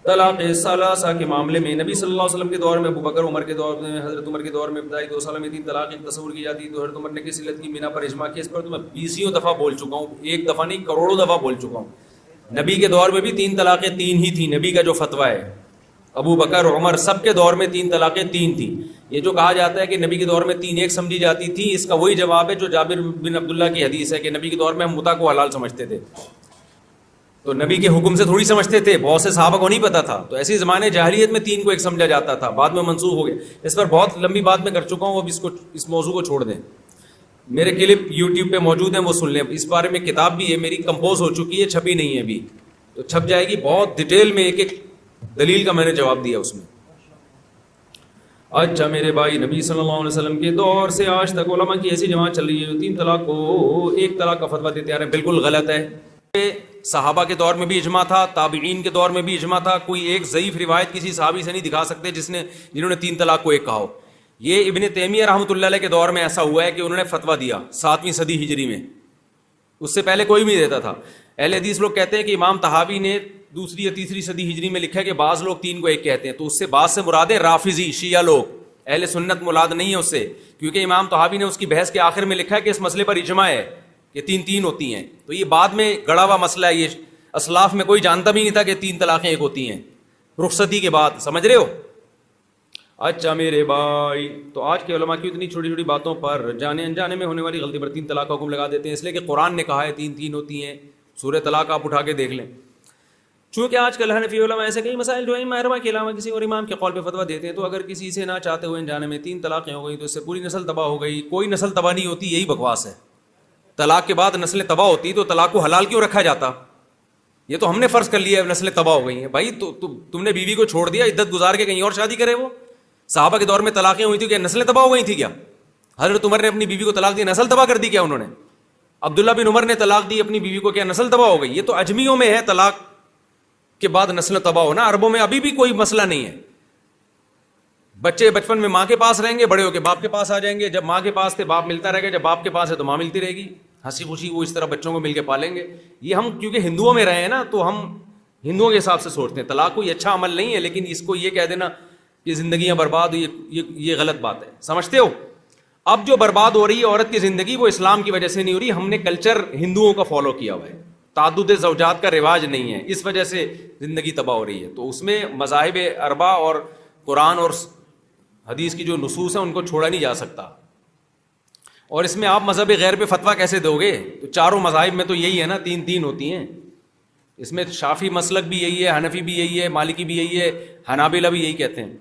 طلاق ثلاثہ کے معاملے میں نبی صلی اللہ علیہ وسلم کے دور میں، ابو بکر عمر کے دور میں، حضرت عمر کے دور میں ابتدائی 2 سال میں 3 طلاقیں تصور کی جاتی. تو حضرت عمر نے کس علت کی بنا پر اجماع کیا؟ اس پر تو میں 20 دفعہ بول چکا ہوں، ایک دفعہ نہیں کروڑوں دفعہ بول چکا ہوں. نبی کے دور میں بھی 3 طلاقیں 3 ہی تھیں. نبی کا جو فتویٰ ہے، ابو بکر عمر سب کے دور میں 3 طلاقیں 3 تھیں. یہ جو کہا جاتا ہے کہ نبی کے دور میں 3 ایک سمجھی جاتی تھی، اس کا وہی جواب ہے جو جابر بن عبداللہ کی حدیث ہے کہ نبی کے دور میں ہم متع کو حلال سمجھتے تھے. تو نبی کے حکم سے تھوڑی سمجھتے تھے، بہت سے صحابہ کو نہیں پتا تھا. تو ایسی زمانے جاہلیت میں 3 کو ایک سمجھا جاتا تھا، بعد میں منسوخ ہو گیا. اس پر بہت لمبی بات میں کر چکا ہوں، اب اس موضوع کو چھوڑ دیں. میرے کلپ یوٹیوب پہ موجود ہیں، وہ سن لیں. اس بارے میں کتاب بھی ہے میری، کمپوز ہو چکی ہے، چھپی نہیں ہے ابھی، تو چھپ جائے گی. بہت ڈیٹیل میں ایک ایک دلیل کا میں نے جواب دیا اس میں. اچھا میرے بھائی، نبی صلی اللہ علیہ وسلم کے دور سے آج تک علماء کی ایسی جماعت چل رہی ہے جو 3 طلاق کو 1 طلاق کا فتویٰ دیتے آ رہے ہیں. بالکل غلط ہے. صحابہ کے دور میں بھی اجماع تھا، تابعین کے دور میں بھی اجماع تھا. کوئی ایک ضعیف روایت کسی صحابی سے نہیں دکھا سکتے جنہوں نے 3 طلاق کو 1 کہا ہو. یہ ابن تیمیہ رحمۃ اللہ علیہ کے دور میں ایسا ہوا ہے کہ انہوں نے فتویٰ دیا 7ویں صدی ہجری میں. اس سے پہلے کوئی بھی دیتا تھا. اہل حدیث لوگ کہتے ہیں کہ امام طحاوی نے 2 یا 3 صدی ہجری میں لکھا ہے کہ بعض لوگ 3 کو 1 کہتے ہیں. تو اس سے بعض سے مراد ہے رافضی شیعہ لوگ، اہل سنت مراد نہیں ہے اس سے، کیونکہ امام طحاوی نے اس کی بحث کے آخر میں لکھا ہے کہ اس مسئلے پر اجماع ہے کہ 3 ہوتی ہیں. تو یہ بعد میں گڑا ہوا مسئلہ ہے. یہ اسلاف میں کوئی جانتا بھی نہیں تھا کہ 3 طلاقیں 1 ہوتی ہیں رخصتی کے بعد. سمجھ رہے ہو؟ اچھا میرے بھائی، تو آج کے علماء کی اتنی چھوٹی چھوٹی باتوں پر جانے انجانے میں ہونے والی غلطی پر 3 طلاق کا حکم لگا دیتے ہیں، اس لیے کہ قرآن نے کہا ہے 3 ہوتی ہیں. سورہ طلاق آپ اٹھا کے دیکھ لیں. چونکہ آج کل حنفی علماء ایسے کئی مسائل جو ہیں محرمہ کے علاوہ کسی اور امام کے قول پہ فتویٰ دیتے ہیں. تو اگر کسی سے نہ چاہتے ہوئے انجانے میں 3 طلاقیں ہو گئی تو اس سے پوری نسل تباہ ہو گئی. کوئی نسل تباہ نہیں ہوتی، یہی بکواس ہے. طلاق کے بعد نسلیں تباہ ہوتی تو طلاق کو حلال کیوں رکھا جاتا؟ یہ تو ہم نے فرض کر لیا ہے نسلیں تباہ ہو گئی ہیں. بھائی تم نے بیوی کو چھوڑ دیا، عدت گزار کے کہیں اور شادی کرے. وہ صحابہ کے دور میں طلاقیں ہوئی تھی، کیا نسلیں تباہ ہو گئی تھی؟ کیا حضرت عمر نے اپنی بیوی کو طلاق دی، نسل تباہ کر دی کیا انہوں نے؟ عبداللہ بن عمر نے طلاق دی اپنی بیوی کو، کیا نسل تباہ ہو گئی؟ یہ تو اجمیوں میں ہے طلاق کے بعد نسل تباہ ہونا. عربوں میں ابھی بھی کوئی مسئلہ نہیں ہے. بچے بچپن میں ماں کے پاس رہیں گے، بڑے ہو کے باپ کے پاس آ جائیں گے. جب ماں کے پاس تھے باپ ملتا رہے گا، جب باپ کے پاس ہے تو ماں ملتی رہے گی. ہنسی خوشی وہ اس طرح بچوں کو مل کے پالیں گے. یہ ہم کیونکہ ہندوؤں میں رہے ہیں نا، تو ہم ہندوؤں کے حساب سے سوچتے ہیں. طلاق کوئی اچھا عمل نہیں ہے، لیکن اس کو یہ کہہ دینا کہ زندگیاں برباد ہوئی، یہ غلط بات ہے. سمجھتے ہو؟ اب جو برباد ہو رہی ہے عورت کی زندگی، وہ اسلام کی وجہ سے نہیں ہو رہی. ہم نے کلچر ہندوؤں کا فالو کیا ہوا ہے، تعدد زوجات کا رواج نہیں ہے، اس وجہ سے زندگی تباہ ہو رہی ہے. تو اس میں مذاہب اربع اور قرآن اور حدیث کی جو نصوص ہیں ان کو چھوڑا نہیں جا سکتا. اور اس میں آپ مذہب غیر پہ فتویٰ کیسے دو گے؟ تو چاروں مذاہب میں تو یہی ہے نا، 3 ہوتی ہیں. اس میں شافعی مسلک بھی یہی ہے، حنفی بھی یہی ہے، مالکی بھی یہی ہے، حنابلہ بھی یہی کہتے ہیں.